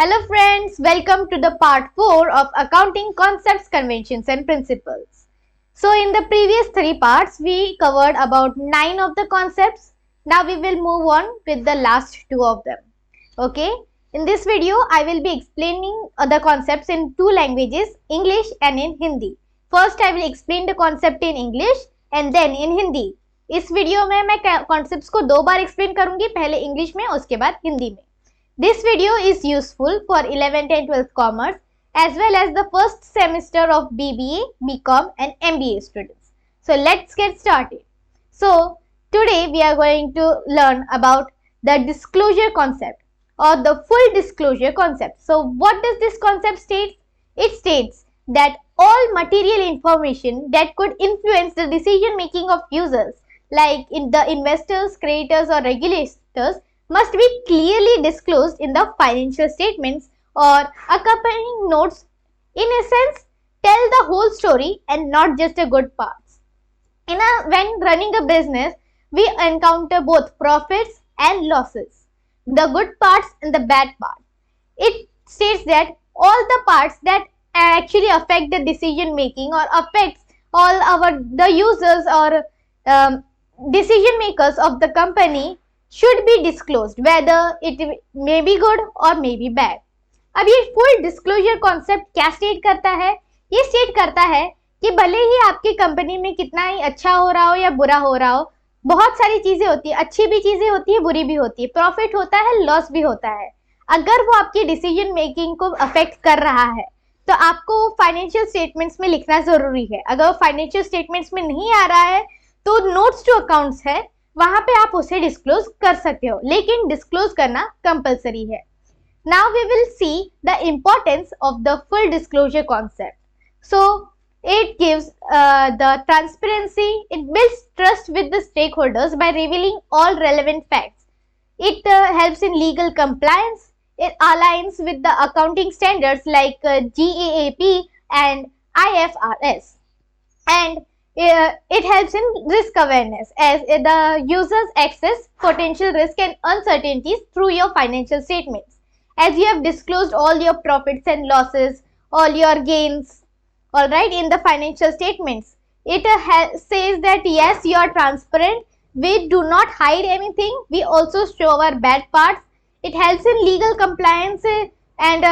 Hello friends, welcome to the part 4 of Accounting Concepts, Conventions and Principles. So in the previous 3 parts, we covered about 9 of the concepts. Now we will move on with the last 2 of them. Okay, in this video, I will be explaining the concepts in 2 languages, English and in Hindi. First, I will explain the concept in English and then in Hindi. इस video में मैं concepts को 2 बार explain करूंगी, पहले English में उसके बाद हिंदी में. This video is useful for 11th and 12th commerce as well as the first semester of BBA, BCom and MBA students. So let's get started. So today we are going to learn about the disclosure concept or the full disclosure concept. So what does this concept state? It states that all material information that could influence the decision making of users like in the investors, creditors or regulators must be clearly disclosed in the financial statements or accompanying notes. In essence, tell the whole story and not just the good parts. When running a business, we encounter both profits and losses, the good parts and the bad part. It states that all the parts that actually affect the decision making or affects all the users or decision makers of the company should be disclosed, whether it may be good or may be bad. अब ये full disclosure concept क्या state करता है? ये state करता है कि भले ही आपकी कंपनी में कितना ही अच्छा हो रहा हो या बुरा हो रहा हो, बहुत सारी चीजें होती है, अच्छी भी चीजें होती है, बुरी भी होती है, प्रॉफिट होता है, लॉस भी होता है. अगर वो आपकी डिसीजन मेकिंग को अफेक्ट कर रहा है तो आपको फाइनेंशियल स्टेटमेंट्स में लिखना जरूरी है. अगर वो फाइनेंशियल स्टेटमेंट्स में नहीं आ रहा है तो नोट्स टू अकाउंट्स है, वहां पे आप उसे डिस्क्लोज कर सकते हो, लेकिन डिस्क्लोज करना कंपलसरी है. Now we will see the importance of the full disclosure concept. So it gives the transparency, it builds trust with the stakeholders by revealing all relevant facts. It helps in legal compliance, it aligns with the accounting standards like GAAP and IFRS, and it helps in risk awareness as the users access potential risk and uncertainties through your financial statements. As you have disclosed all your profits and losses, all your gains, all right, in the financial statements, it says that yes, you are transparent. We do not hide anything. We also show our bad parts. It helps in legal compliance and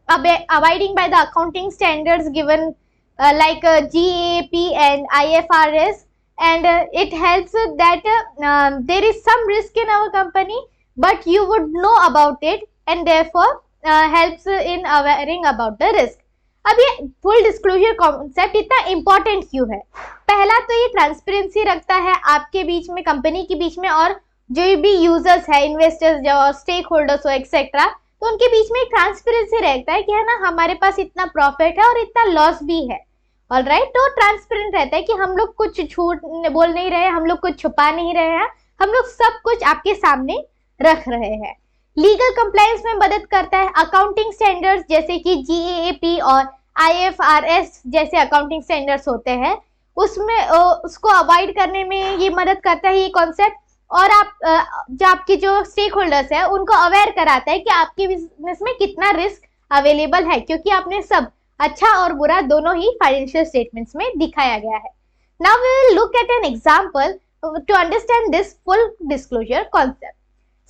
abiding by the accounting standards given like GAAP and IFRS, and it helps that there is some risk in our company, but you would know about it and therefore helps in awareing about the risk. अब ये full disclosure concept इतना important क्यों है? पहला तो ये transparency रखता है आपके बीच में, कंपनी के बीच में, और जो भी यूजर्स है, इन्वेस्टर्स जो स्टेक होल्डर्स हो एक्सेट्रा, तो उनके बीच में एक ट्रांसपेरेंसी रहता है कि है ना, हमारे पास इतना प्रॉफिट है और इतना लॉस भी है. ऑलराइट, तो ट्रांसपेरेंट रहता है कि हम लोग कुछ झूठ बोल नहीं रहे हैं, हम लोग कुछ छुपा नहीं रहे हैं, हम लोग सब कुछ आपके सामने रख रहे हैं. लीगल कंप्लायंस में मदद करता है. अकाउंटिंग स्टैंडर्ड्स जैसे कि GAAP और IFRS जैसे अकाउंटिंग स्टैंडर्ड्स होते हैं, उसमें उसको अवॉइड करने में ये मदद करता है ये कॉन्सेप्ट. और आप जो आपके जो स्टेक होल्डर्स है उनको अवेयर कराता है कि आपके बिजनेस में कितना रिस्क अवेलेबल है, क्योंकि आपने सब अच्छा और बुरा दोनों ही फाइनेंशियल स्टेटमेंट्स में दिखाया गया है. Now we will look at an example to understand this full disclosure concept.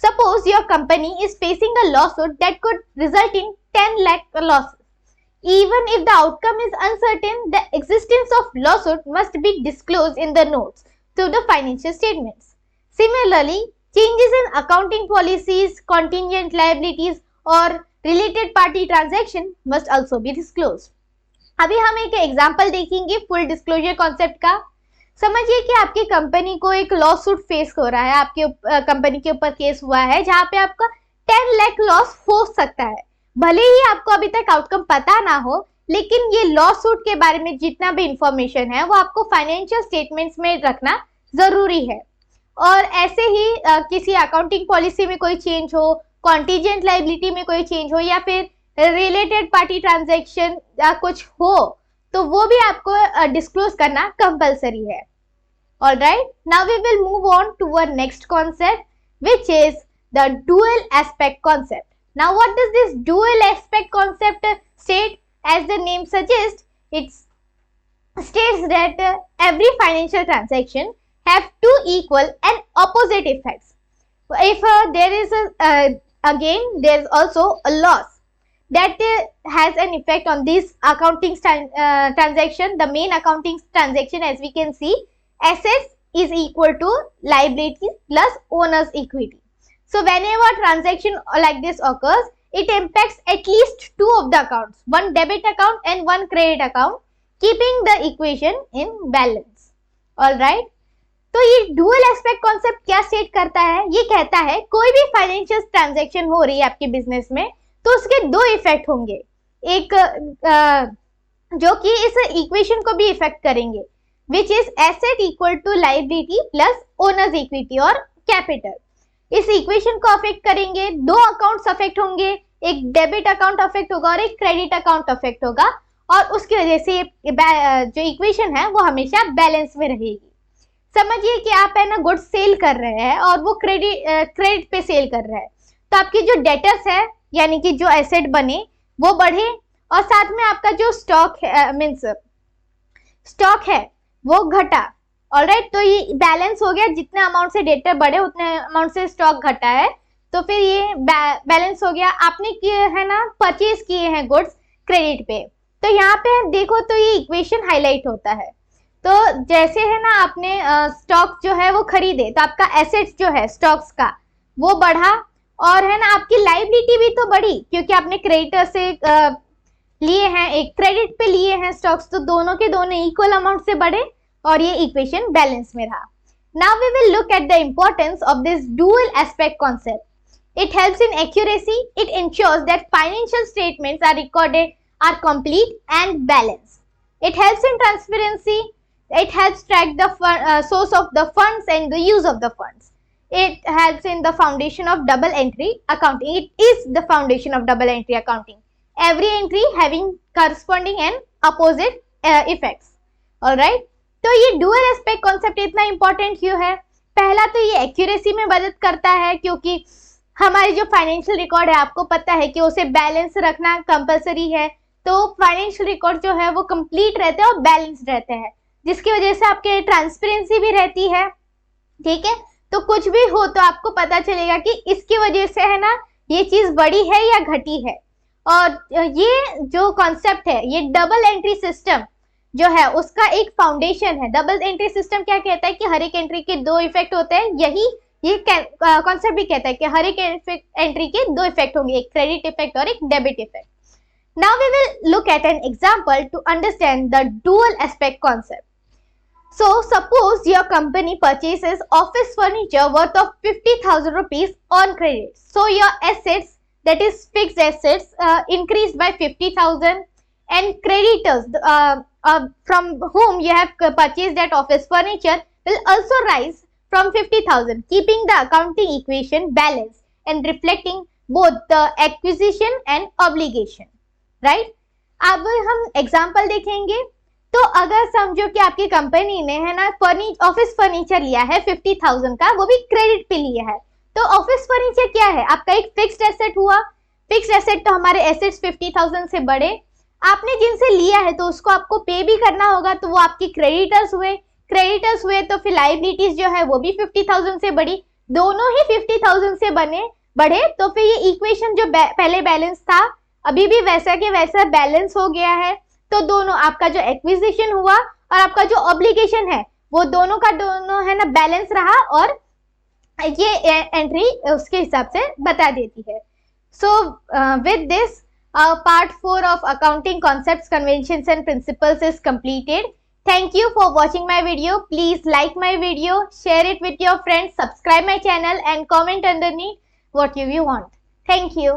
Suppose your company is facing a lawsuit that could result in 10 lakh losses. Even if the outcome is uncertain, the existence of lawsuit must be disclosed in the notes to the financial statements. Similarly, changes in accounting policies, contingent liabilities or related party transaction must also be disclosed. अभी हम एक example देखेंगे full disclosure concept का. समझिए कि आपकी company को एक लॉ सूट फेस हो रहा है, आपके कंपनी के ऊपर केस हुआ है जहां पे आपका 10 लाख लॉस हो सकता है. भले ही आपको अभी तक आउटकम पता ना हो, लेकिन ये लॉ सूट के बारे में जितना भी इंफॉर्मेशन है वो आपको फाइनेंशियल स्टेटमेंट्स में रखना जरूरी है. और ऐसे ही किसी अकाउंटिंग पॉलिसी में कोई चेंज हो, कॉन्टीजेंट लाइबिलिटी में कोई चेंज हो, या फिर रिलेटेड पार्टी ट्रांजैक्शन या कुछ हो, तो वो भी आपको डिस्क्लोज करना कंपलसरी है. Alright, now we will move on to our next concept, which is the dual aspect concept. Now what does this dual aspect concept state? As the name suggests, it states that every financial transaction have two equal and opposite effects. If there is a gain, there is also a loss that has an effect on this accounting transaction. The main accounting transaction, as we can see, assets is equal to liabilities plus owner's equity. So whenever transaction like this occurs, it impacts at least two of the accounts, one debit account and one credit account, keeping the equation in balance. All right. तो ये dual aspect concept क्या state करता है? ये कहता है कोई भी फाइनेंशियल ट्रांजैक्शन हो रही है आपके बिजनेस में तो उसके दो इफेक्ट होंगे, एक जो कि इस इक्वेशन को भी इफेक्ट करेंगे, which is asset equal to liability plus owner's equity और कैपिटल। इस इक्वेशन को अफेक्ट करेंगे, दो अकाउंट्स अफेक्ट होंगे, एक डेबिट अकाउंट अफेक्ट होगा और एक क्रेडिट अकाउंट अफेक्ट होगा, और उसकी वजह से जो इक्वेशन है वो हमेशा बैलेंस में रहेगी। समझिए कि आप है ना गुड्स सेल कर रहे हैं और वो क्रेडिट पे सेल कर रहा है, तो आपकी जो डेटर्स है यानी कि जो एसेट बने वो बढ़े और साथ में आपका जो स्टॉक है वो घटा। ऑलराइट, तो ये बैलेंस हो गया, जितने अमाउंट से डेटर बढ़े उतने अमाउंट से स्टॉक घटा है, तो फिर ये बैलेंस हो गया। आपने किए है ना परचेज किए हैं गुड्स क्रेडिट पे, तो यहाँ पे देखो तो ये इक्वेशन हाईलाइट होता है। तो जैसे है ना आपने स्टॉक जो है वो खरीदे तो आपका एसेट्स जो है स्टॉक्स का वो बढ़ा, और है ना आपकी लायबिलिटी भी तो बढ़ी क्योंकि आपने क्रेडिटर से लिए हैं, एक क्रेडिट पे लिए हैं स्टॉक्स, तो दोनों के दोनों इक्वल अमाउंट से बढ़े और ये इक्वेशन बैलेंस में रहा। Now we will look at the importance of this dual aspect concept. It helps in accuracy, it ensures that financial statements are recorded are complete and balance. It helps in transparency. It helps track the source of the funds and the use of the funds. It helps in the foundation of double entry accounting. It is the foundation of double entry accounting. Every entry having corresponding and opposite effects. Alright. तो ये dual aspect concept इतना important क्यों है? पहला तो ये accuracy में मदद करता है क्योंकि हमारी जो फाइनेंशियल रिकॉर्ड है आपको पता है कि उसे बैलेंस रखना कंपलसरी है, तो फाइनेंशियल रिकॉर्ड जो है वो कंप्लीट रहते हैं और बैलेंस्ड रहते हैं, जिसकी वजह से आपके ट्रांसपेरेंसी भी रहती है। ठीक है, तो कुछ भी हो तो आपको पता चलेगा कि इसकी वजह से है ना ये चीज बढ़ी है या घटी है। और ये जो कॉन्सेप्ट है ये डबल एंट्री सिस्टम जो है उसका एक फाउंडेशन है। डबल एंट्री सिस्टम क्या कहता है कि हर एक एंट्री के दो इफेक्ट होते हैं, यही ये कॉन्सेप्ट भी कहता है कि हर एक एंट्री के दो इफेक्ट होंगे, एक क्रेडिट इफेक्ट और एक debit effect. Now we will look at an example to understand the dual aspect concept. So suppose your company purchases office furniture worth of 50,000 rupees on credit. So your assets, that is fixed assets, increased by 50,000, and creditors from whom you have purchased that office furniture will also rise from 50,000, keeping the accounting equation balanced and reflecting both the acquisition and obligation. Right अब हम example देखेंगे। तो अगर समझो कि आपकी company ने है ना ऑफिस फर्नीचर लिया है 50,000 का, वो भी क्रेडिट पे लिया है, तो ऑफिस फर्नीचर क्या है? आपका एक फिक्स्ड एसेट हुआ। फिक्स्ड एसेट तो हमारे एसेट्स 50,000 से बढ़े, आपने जिनसे लिया है तो उसको आपको पे भी करना होगा, तो वो आपकी क्रेडिटर्स हुए तो फिर लायबिलिटीज जो है वो भी 50,000 से बढ़ी, दोनों ही 50,000 से बढ़े, तो फिर ये इक्वेशन जो पहले बैलेंस था अभी भी वैसा के वैसा बैलेंस हो गया है। तो दोनों आपका जो एक्विजिशन हुआ और आपका जो ऑब्लिगेशन है वो दोनों का दोनों है ना बैलेंस रहा, और ये एंट्री उसके हिसाब से बता देती है। So with this part 4 of accounting concepts, conventions and principles is completed. Thank you for watching my video. Please like my video, share it with your friends, subscribe my channel and comment underneath what you want. Thank you.